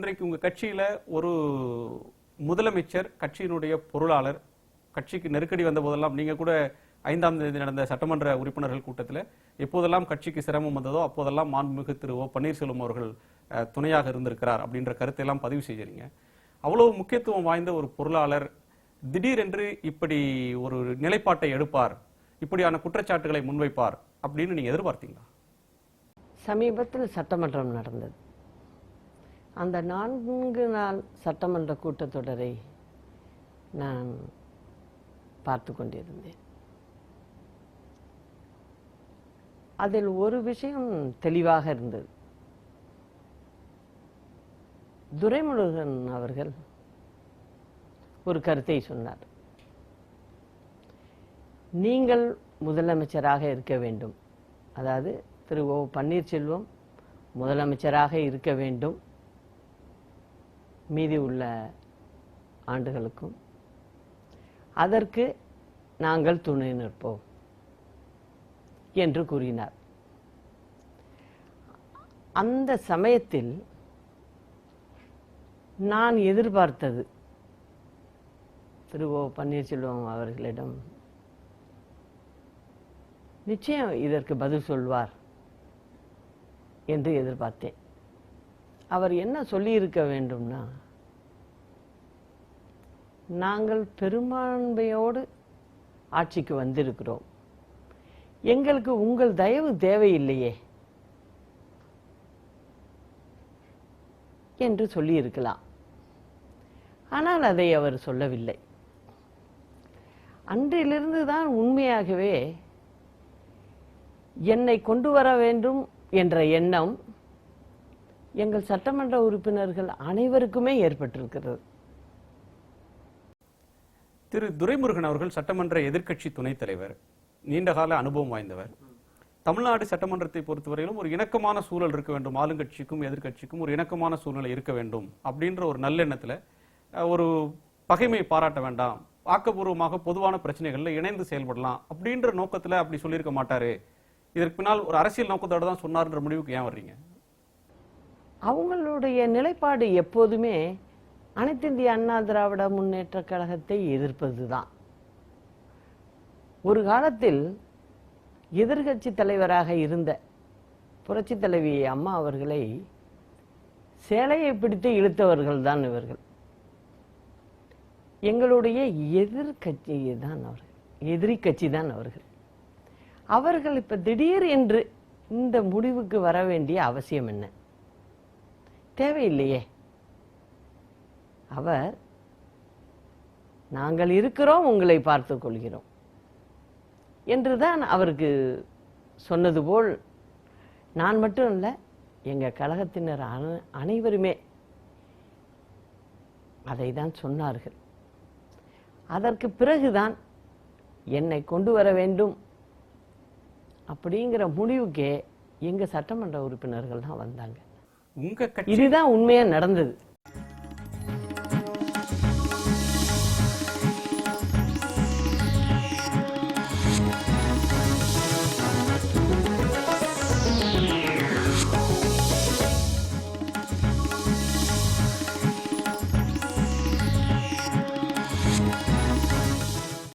இன்றைக்கு உங்க கட்சியில ஒரு முதலமைச்சர், கட்சியினுடைய பொருளாளர், கட்சிக்கு நெருக்கடி வந்த போதெல்லாம் நீங்க கூட 5ஆம் தேதி நடந்த சட்டமன்ற உறுப்பினர்கள் கூட்டத்தில் எப்போதெல்லாம் கட்சிக்கு சிரமம் வந்ததோ அப்போதெல்லாம் மாண்புமிகு திரு ஓ பன்னீர்செல்வம் அவர்கள் துணையாக இருந்திருக்கிறார் அப்படின்ற கருத்தை எல்லாம் பதிவு செய்யறீங்க. அவ்வளவு முக்கியத்துவம் வாய்ந்த ஒரு பொருளாளர் திடீரென்று இப்படி ஒரு நிலைப்பாட்டை எடுப்பார், இப்படியான குற்றச்சாட்டுகளை முன்வைப்பார் அப்படின்னு நீங்க எதிர்பார்த்தீங்களா? சமீபத்தில் சட்டமன்றம் நடந்தது. அந்த 4 நாள் சட்டமன்ற கூட்டத்தொடரை நான் பார்த்து கொண்டிருந்தேன். அதில் ஒரு விஷயம் தெளிவாக இருந்தது. துரைமுருகன் அவர்கள் ஒரு கருத்தை சொன்னார். நீங்கள் முதலமைச்சராக இருக்க வேண்டும், அதாவது திரு ஓ பன்னீர்செல்வம் முதலமைச்சராக இருக்க வேண்டும் மீதி உள்ள ஆண்டுகளுக்கும், அதற்கு நாங்கள் துணை நிற்போம் என்று கூறினார். அந்த சமயத்தில் நான் எதிர்பார்த்தது திரு ஓ பன்னீர்செல்வம் அவர்களிடம் நிச்சயம் இதற்கு பதில் சொல்வார் என்று எதிர்பார்த்தேன். அவர் என்ன சொல்லியிருக்க வேண்டும்னா, நாங்கள் பெரும்பான்மையோடு ஆட்சிக்கு வந்திருக்கிறோம், எங்களுக்கு உங்கள் தயவு தேவையில்லையே என்று சொல்லியிருக்கலாம். ஆனால் அதை அவர் சொல்லவில்லை. அன்றிலிருந்து தான் உண்மையாகவே என்னை கொண்டு வர வேண்டும் என்ற எண்ணம் எங்கள் சட்டமன்ற உறுப்பினர்கள் அனைவருக்குமே ஏற்பட்டிருக்கிறது. திரு துரைமுருகன் அவர்கள் சட்டமன்ற எதிர்க்கட்சி துணைத் தலைவர், நீண்டகால அனுபவம் வாய்ந்தவர். தமிழ்நாடு சட்டமன்றத்தை பொறுத்தவரையிலும் ஒரு இணக்கமான சூழல் இருக்க வேண்டும், ஆளுங்கட்சிக்கும் எதிர்கட்சிக்கும் ஒரு இணக்கமான சூழ்நிலை இருக்க வேண்டும் அப்படின்ற ஒரு நல்லெண்ணத்துல ஒரு பகைமை பாராட்ட வேண்டாம், ஆக்கப்பூர்வமாக பொதுவான பிரச்சனைகள்ல இணைந்து செயல்படலாம் அப்படின்ற நோக்கத்துல அப்படி சொல்லியிருக்க மாட்டாரு, இதற்கு பின்னால் ஒரு அரசியல் நோக்கத்தோட தான் சொன்னார்ன்ற முடிவுக்கு ஏன் வர்றீங்க? அவங்களுடைய நிலைப்பாடு எப்போதுமே அனைத்து இந்திய அண்ணா திராவிட முன்னேற்ற கழகத்தை எதிர்ப்பதுதான். ஒரு காலத்தில் எதிர்கட்சி தலைவராக இருந்த புரட்சி தலைவி அம்மா அவர்களை சேலையை பிடித்து இழுத்தவர்கள் தான் இவர்கள். எங்களுடைய எதிர்கட்சி தான் அவர்கள், எதிரி கட்சி தான் அவர்கள். அவர்கள் இப்ப திடீர் என்று இந்த முடிவுக்கு வர வேண்டிய அவசியம் என்ன? தேவையில்லையே. அவர் நாங்கள் இருக்கிறோம், உங்களை பார்த்துக் கொள்கிறோம் என்றுதான் அவருக்கு சொன்னது போல், நான் மட்டும் இல்லை, எங்க கழகத்தினர் அனைவருமே அதை தான் சொன்னார்கள். அதற்கு பிறகுதான் என்னை கொண்டு வர வேண்டும் அப்படிங்கிற முடிவுக்கே எங்க சட்டமன்ற உறுப்பினர்கள் தான் வந்தாங்க. இதுதான் உண்மையா நடந்தது.